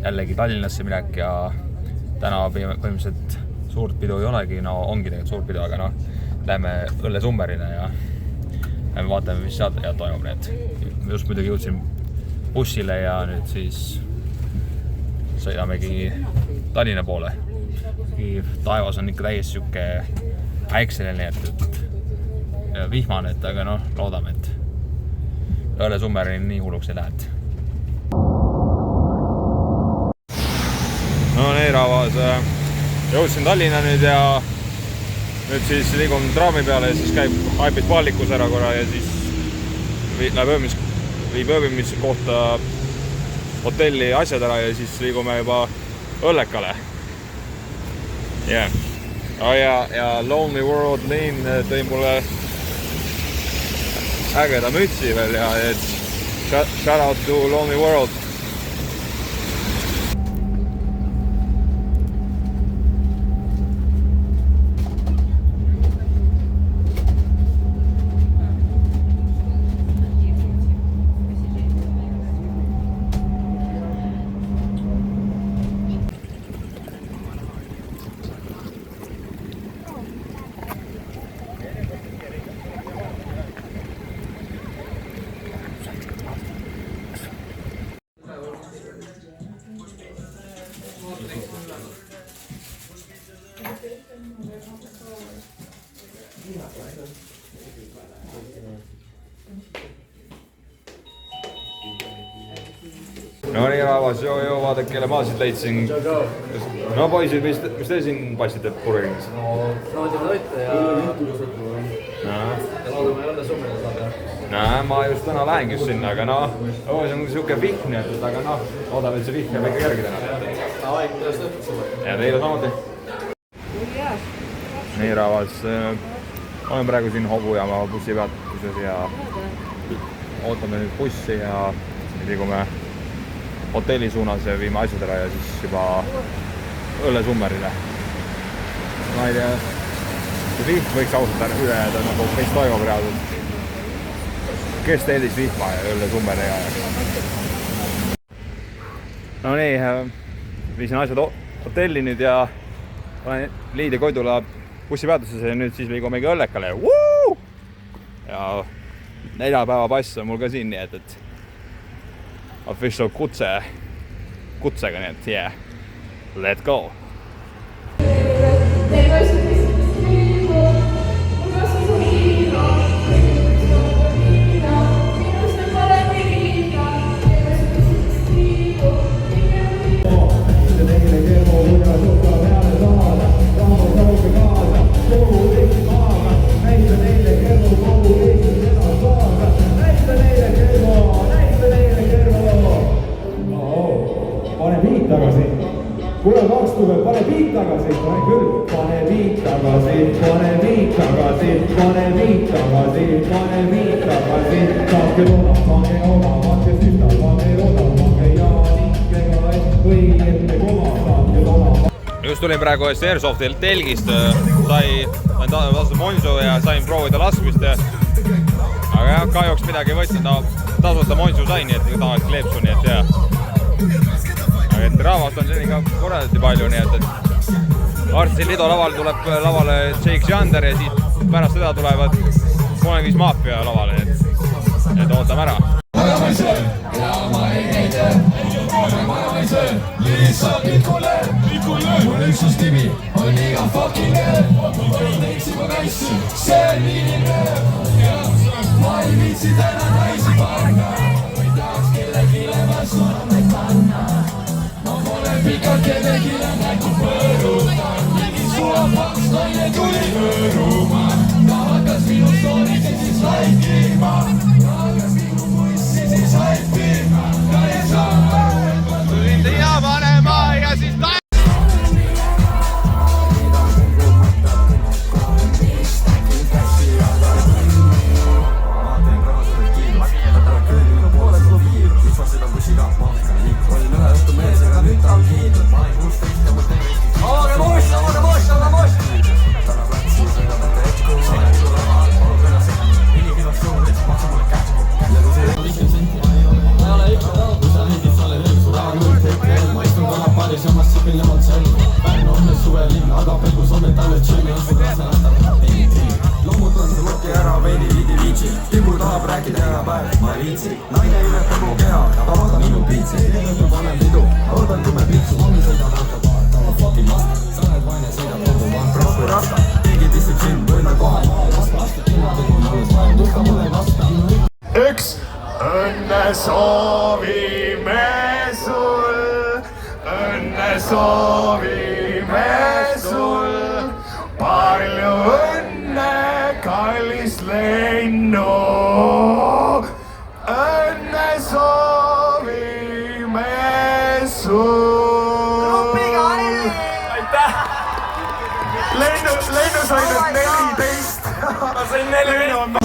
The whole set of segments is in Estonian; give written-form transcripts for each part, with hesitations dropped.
jällegi Tallinnasse minek ja täna põhimõtteliselt suurt pidu ei olegi, no ongi tegelikult suurt pidu, aga noh, lähme Õllesummerile ja vaatame, mis sealt toimub. Just muidugi jõudsin bussile ja nüüd siis sõidamegi Tallinna poole. Taevas on ikka täiesti siuke päikseline, et vihmane, aga noh, loodame, et Õllesummerini nii hulluks ei lähe. No nii rahvas, jõudsin Tallinna nüüd ja nüüd siis liigun traami peale ja siis käib Haipis Pallikus ära korra ja siis viib ööbimise kohta hotelli asjad ära ja siis liigume juba Õllekale. Ja Lonely World Linn tõi mulle ägeda mütsi veel ja shout out to Lonely World. No nii rahvas, joo, vaadake, kelle ma siit leidsin. No poisid, mis te siin paistate purgiks? No, naudime toite ja laulame Õllesummerile saada. No, ma just täna lähengi just sinna, aga noh, see on siuke vihm, aga noh, oodame, et see vihm jääb ikka kergi täna. Aeg, tõest õhtud sulle. Ja teile samuti. Nii rahvas, olen praegu siin Hobujaama bussipeatuses ja ootame nüüd bussi ja liigume hotelli suunas ja viime asjad ära ja siis juba Õllesummerile. Ma ei tea, see vihm võiks ausalt üle jääda, nagu mis toimub reaalselt. Kes teelis vihma ja Õllesummerile ja... No nii, viisin asjad hotelli nüüd ja olen Liidi Koidula bussipeatuses ja nüüd siis liigumegi Õllekale. Ja 4 päeva pass on mul ka siin, nii et official kutsega, nii et yeah, let's go! Kuule 20, pane biit tagasi, pane küll. Pane biit tagasi, pane biit tagasi, pane biit tagasi, pane biit tagasi. Saake toona, pane oma, vaatke süsta, pane toona, pane Jaanikega, või ette koma, saake toona. Just tulin praegu Airsoftilt telgist, sain tasuta Monsu ja sain proovida laskmist. Aga jah, kahjuks midagi ei võtnud, tasuta Monsu sain, nii et tahaks kleepsu, nii et jah. Et rahvast on siin ikka korraldati palju, nii et Artsi Lido laval tuleb lavale Jake Shander ja siit pärast seda tulevad 35 Maafia lavale, et ootame ära. Ma ei söö ja ma ei heide, ma ei söö, lihtsalt likule, mul üksustivi on iga fucking öö, teiksi ma käissi, see on inimrööv, ma ei viitsi täna naisi panna, või tahaks kellegile vastu neid panna. Pika kellelegi nägu põõrutan, mingi sulapaks naine tuli võõruma. Ta hakkas minu stooriks ja siis laikima, ta hakkas minu bussi siis haipima. Ta ei saa aru, et ma tulin siia panema ja siis ta... Ma teen rahastada kiilu, ta tuleb küll. loomutan see võtke ära veidi ligi viitsi, tibu tahab rääkida hea päev, ma ei viitsi. Naine imetab mu keha ja ta vaatab minu piitsi, seetõttu panen pidu, oodan kui me pitsu, hommi sõidan autoga, ta on fucking must, sa oled vaine, sõidab kogu vann. Roku rasta, keegi tissib sind, võida kohal, vasta, kinnapidu on alles vaja, tuhka mulle vasta. Üks õnne soovime sul, õnne soovime sul, palju õnne, kallis lennu, õnne soovime sul. Aitäh! Lennu sai nüüd 14. Ma sain 14.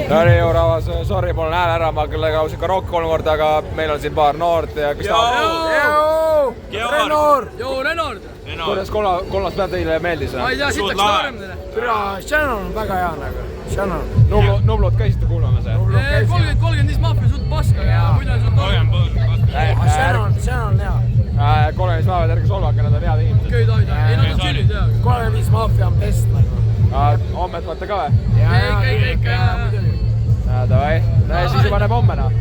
No nii, rahvas, sorry, mul on hääl ära, ma küll lausin ka rock 3 korda, aga meil on siin paar noort ja kes tahab... Renord! Kuidas kolmas päev teile meeldis? Ma ei tea, siit läks noorem teile. Shannon on väga hea nagu, Shannon. Nublot käisite kuulamas, jah? 35 maffia suht paska ja muidu on suht torm. Shannon on hea. 35 päevad, ärge solvake, nad on head inimesed. Köid hoida, ei nad on chillid jah. 35 maffia on best nagu. Hommet võtte ka või? Ikka. Davai, siis juba näeb homme noh.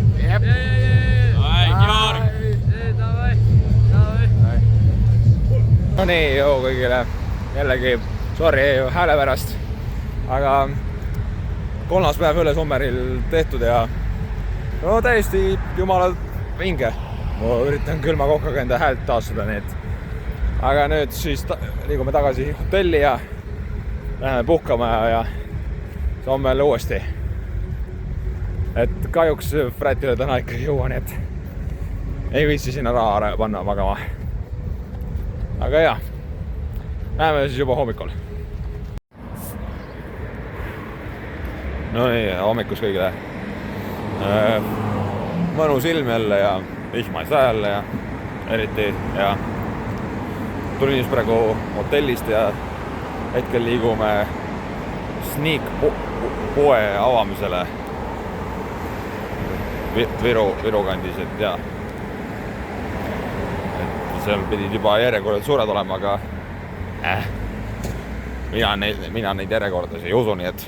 No nii, joo kõigile, jällegi sorry hääle pärast, aga kolmas päev üle Sommeril tehtud ja no täiesti jumala vinge. Ma üritan külma kohkaga enda häält taastada, nii et aga nüüd siis liigume tagasi hotelli ja läheme puhkama ja homme jälle uuesti. Et kahjuks Frätile täna ikka ei jõua, nii et ei viitsi sinna raha panna magama. Aga jah, näeme siis juba hommikul. No nii, hommikus kõigile. Mõnus ilm jälle ja vihma ei saa jälle ja eriti ja tulin just praegu hotellist ja hetkel liigume Sneak poe avamisele Viru kandis, et ja seal pidid juba järjekorrad suured olema, aga mina neid järjekordasi ei usu, nii et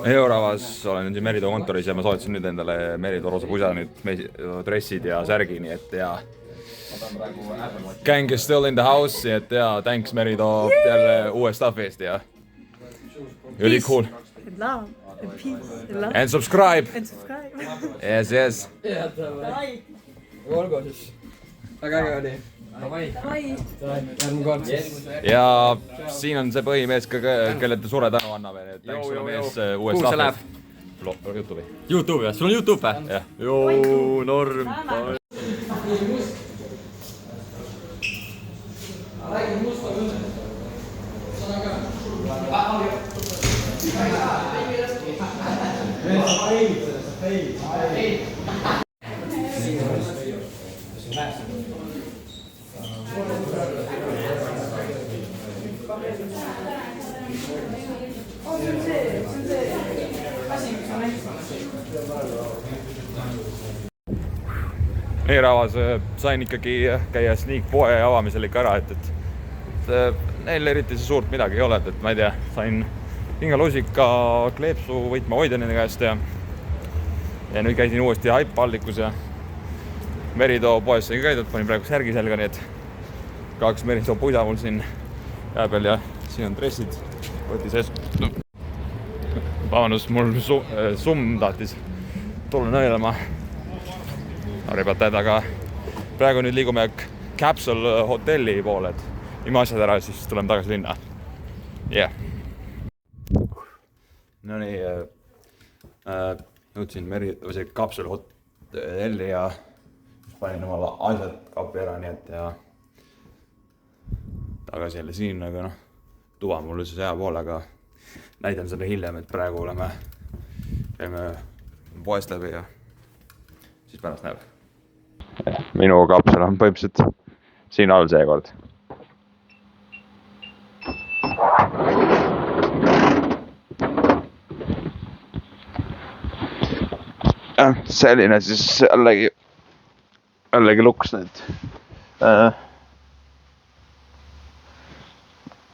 Euravas olen nüüd siin Meritoo kontoris ja ma soetasin nüüd endale Meritoo roosa pusa nüüd dressid ja särgi, nii et ja gang is still in the house, nii et ja thanks Meritoo jälle uue staffi eest ja really cool. Love and peace and love And subscribe. and subscribe. Yes, yes. olgu siis. väga äge oli. järgmine kord siis. Ja siin on see põhimees ka, kelle te suure tänu anname, et thanks sulle mees uue staffi eest. YouTube'i. Youtube jah, sul on Youtube või? Jah. Joo, norm. Euravas sain ikkagi käia sneak-poe avamisel ikka ära, et neil eriti see suurt midagi ei ole, et ma ei tea, sain hingelusika kleepsu võitma hoida nende käest ja nüüd käisin uuesti Hype-allikus ja Meritoo poes sai käidud, panin praegu särgi selga, nii et 2 Meritoo puida mul siin jää peal ja siin on dressid, võti sees. Vabandust, mul summ tahtis tulla nõelama. Arvibad, aga praegu nüüd liigume Capsule hotelli poole, et ime asjad ära ja siis tuleme tagasi linna. Yeah. No nii, jõudsin Capsule hotelli ja panin omale asjad kapi ära, nii et ja tagasi jälle siin, aga noh, tuba mul üldse hea poole, aga näidan selle hiljem, et praegu käime poest läbi ja siis pärast näeb. Minu kapsel on põhimõtteliselt siin all seekord. Selline siis jällegi luks nüüd.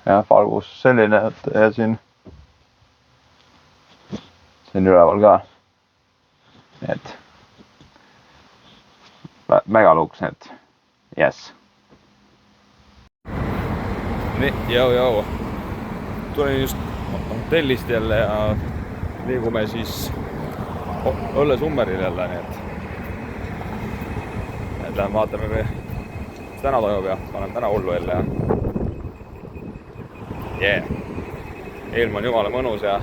Ja valgus selline, ja siin üleval ka. Nii et megaluks, et yes. Nii, jau. Tulin just hotellist jälle ja liigume siis Õllesummeril jälle, nii et lähen vaatame, mis täna toimub ja panen täna hullu jälle ja yeah. Ilm on jumala mõnus ja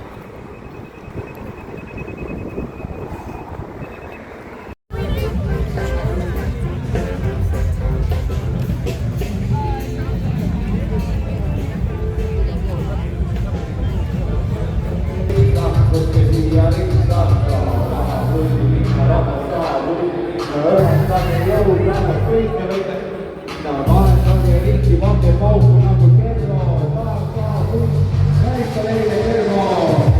Pauku nagu Kerro, Taaka, Väikka Leile Kerro.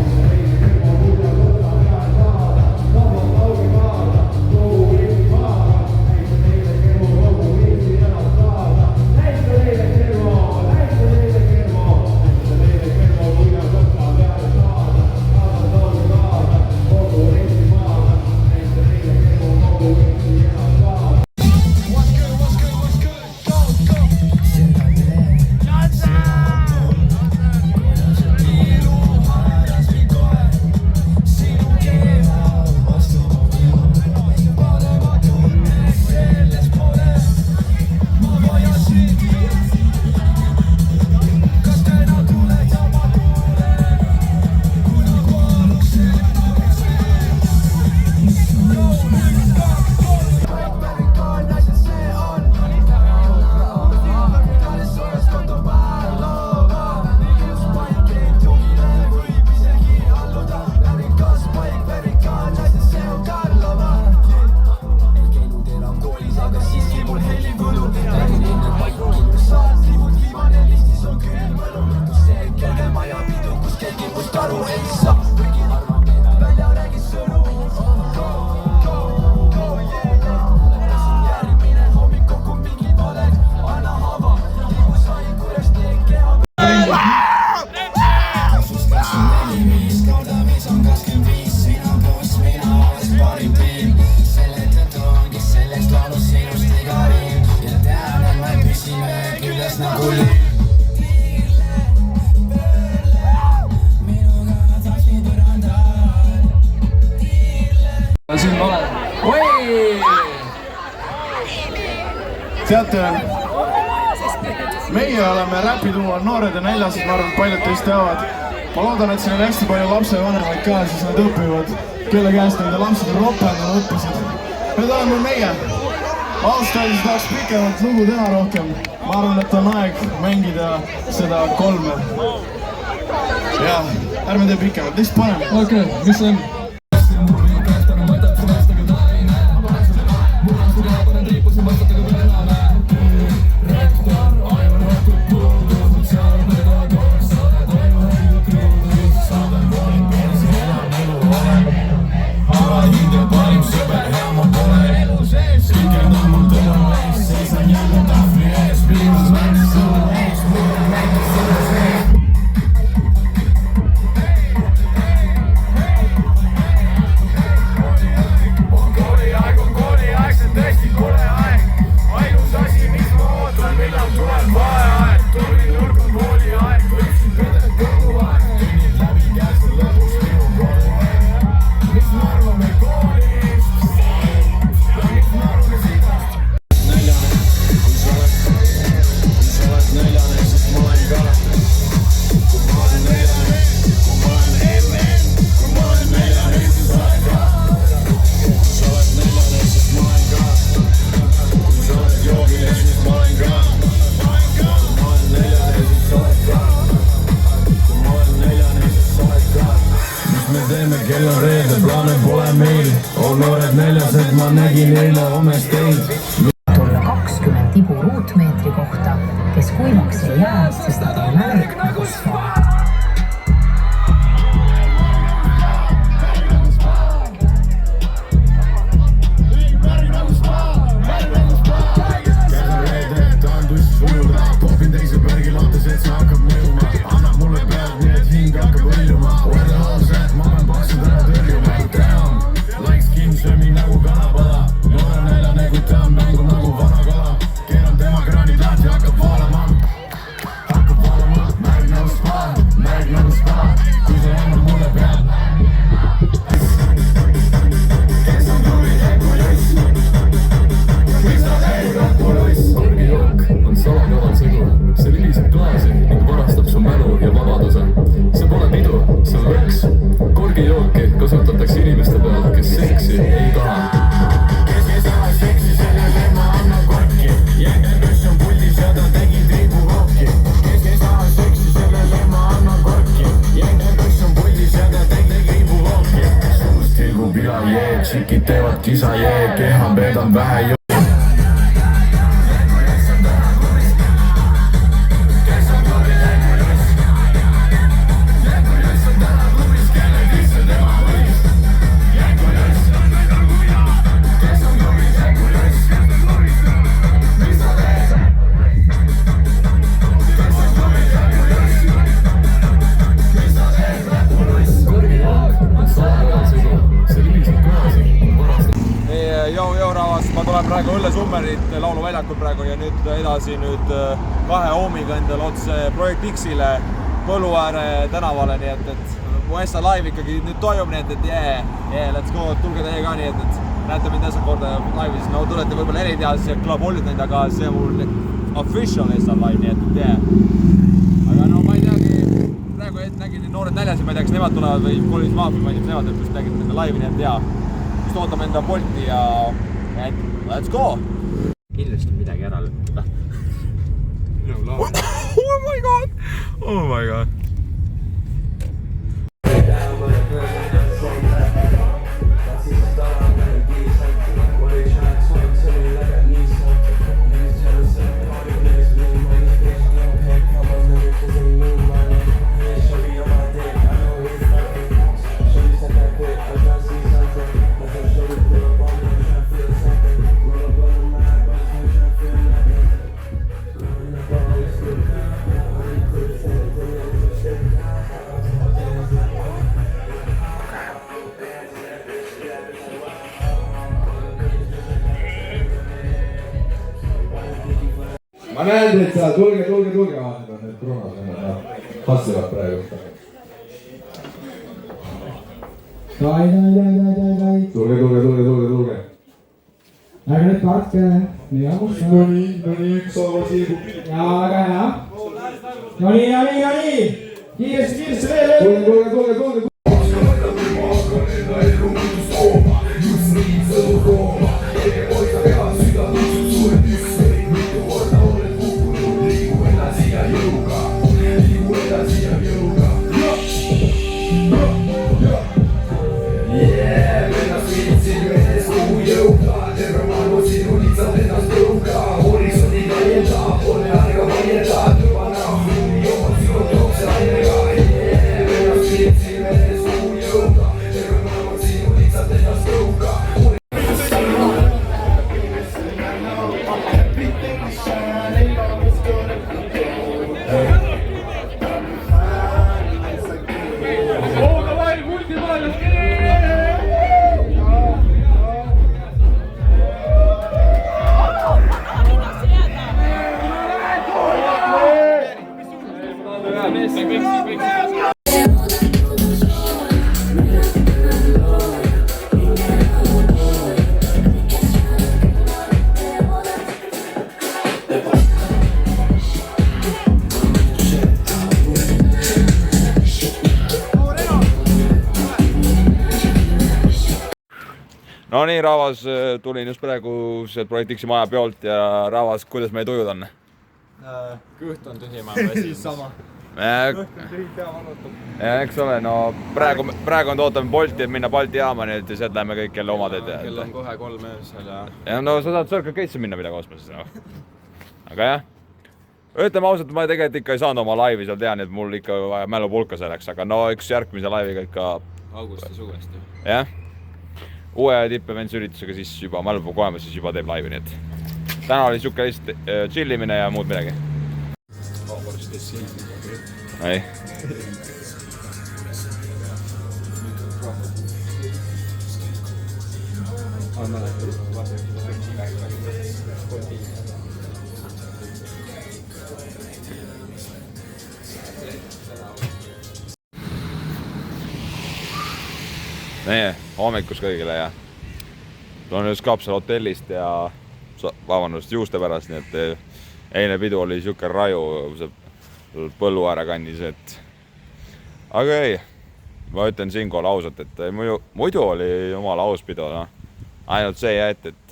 siin vale. Oi! Teate, meie oleme räpiduo Noored ja Näljased, ma arvan, et paljud teist teavad. Ma loodan, et siin on hästi palju lapsevanemaid ka, siis nad õpivad, kelle käest nende lapsed ropendama õppisid. Need oleme meie. Aastaid tahaks pikemalt lugu teha rohkem. Ma arvan, et on aeg mängida seda 3. Ja, ärme tee pikemalt, lihtsalt paneme. Okei, mis see on? Kell on reede, plaane pole meil. On Noored Näljased, ma nägin eile homes teid. Tulla 20 tibu ruutmeetri kohta, kes kuivaks ei jää, sest nad on märg nagu sva. Käes on reede, tahan tussis ujuda. Popin teise pärgi lahtes, et see hakkab mõjuma. Annab mulle pead, nii et hing hakkab õljuma. Ole laused, ma pean paksud ära tõrjuma. Down, like skin, söömi nagu kanapala. Noore näljane, kui ta on mängu nagu vana kala. Keeran tema kraanid lahti, hakkab vaalama. Hakkab vaalama, märg nagu spa. Kui see enne mulle peab. Kes on tuli, Epuluss? Mis ta teeb, Epuluss? Korgijook on salakaval sõdur. See viliseb klaasi ning varastab su mälu ja vabaduse. See pole pidu, see on lõks. Korgijooki kasutatakse inimeste peal, kes seksi ei taha. Kes tahab seksi, sellele ma annan korki. Jääger, kes on puldis ja ta tegi triibuhokki. Kes tahab seksi, sellele ma annan korki. Jääger, kes on puldis ja ta tegi triibuhokki. Suust tilgub iga jee, tšikid teevad kisa jee, keha peedab vähe jõu. Ma tulen praegu Õllesummerit lauluväljakul praegu ja nüüd edasi kahe hoomiga endale otse Projekt X-ile Põlluääre tänavale, nii et mu Essa live ikkagi nüüd toimub, nii et let's go, tulge teie ka, nii et näete mind Essa korda laivis, no tulete võib-olla eri tea, siis Club Hollid neid, aga see on mul official Essa live, nii et aga no ma ei teagi, praegu nägin Noored Näljased, ma ei tea, kas nemad tulevad või Kollis Maafia, ma ei tea, kas nemad just nägid nende laivi, nii et just ootame enda Bolti ja let's go! Kindlasti midagi ära lõpetada. Oh my god! Oh my god! Ma näen teid seal, tulge, vaatad on need koroonased, nad hassivad praegu. Tulge. Ärge nüüd kartke, nii ammus. No nii, üks saavad siirgub. Jaa, väga hea. No nii. Kiiresti veel. Tulge. No nii, Raavas, tulin just praegu sealt Projektiksi maja peolt ja Raavas, kuidas meie tujud on? Kõht on tühi, ma väsin sama. Kõht on tühi, pea valutab. Eks ole, no praegu on ootame Bolti, et minna Balti jaama, nii et sealt läheme kõik jälle oma teed. Kell on kohe 3 öösel ja... Ja no sa saad Circle K-sse minna midagi kosmoses, no. Aga jah, ütleme ausalt, ma tegelikult ikka ei saanud oma laivi seal teha, nii et mul ikka vaja mälupulka selleks, aga no üks järgmise laiviga ikka... Augustis uuesti. Jah. Uue tipp-events üritusega siis juba mälupulk olemas, siis juba teeb laivi, nii et täna oli siuke lihtsalt chillimine ja muud midagi. Ei. Meie hommikus kõigile ja tulen just Kapsel hotellist ja vabandust juuste pärast, nii et eile pidu oli siuke raju põllu ääre kandis, et aga ei, ma ütlen siinkohal ausalt, et muidu oli jumala aus pidu, no. Ainult see jäet, et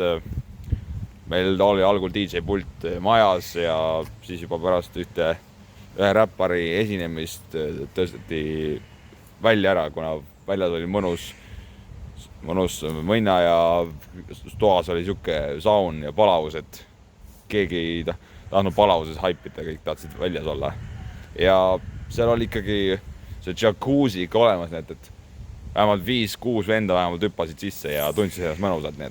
meil oli algul DJ pult majas ja siis juba pärast ühe räppari esinemist tõsteti välja ära, kuna väljas oli mõnus mõnna ja toas oli siuke saun ja palavus, et keegi ei tahtnud palavuses haipida, kõik tahtsid väljas olla. Ja seal oli ikkagi see jacuzzi ikka olemas, nii et vähemalt 5-6 venda vähemalt hüppasid sisse ja tundsid ennast mõnusalt, nii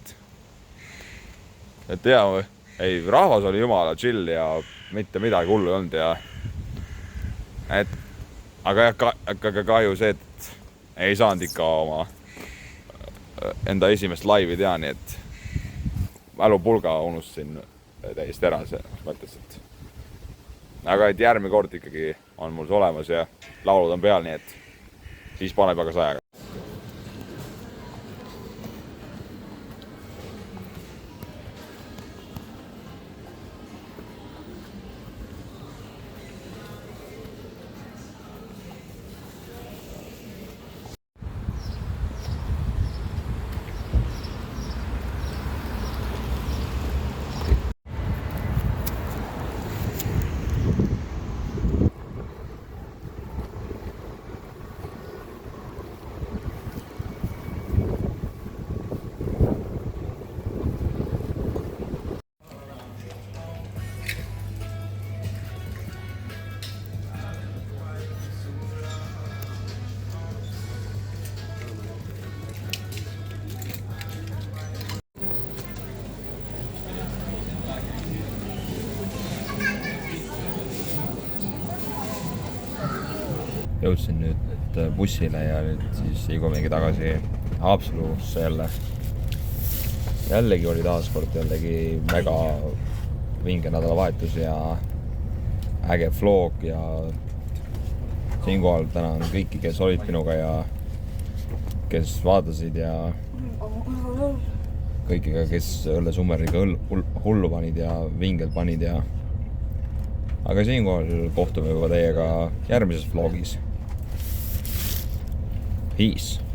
et jaa, ei, rahvas oli jumala chill ja mitte midagi hullu ei olnud ja aga kahju see, et ei saanud ikka oma enda esimest laivi teha, nii et mälupulga unustasin täiesti ära selles mõttes, et aga et järgmine kord ikkagi on mul see olemas ja laulud on peal, nii et siis paneb aga 100-ga. Jõudsin nüüd bussile ja nüüd siis liigumegi tagasi Haapsalusse jälle. Jällegi oli taaskord mega vinge nädalavahetus ja äge vlog ja siinkohal tänan kõiki, kes olid minuga ja kes vaatasid ja kõigiga, kes Õlle Summeriga hullu panid ja vingelt panid ja aga siinkohal kohtume juba teiega järgmises vlogis. Peace!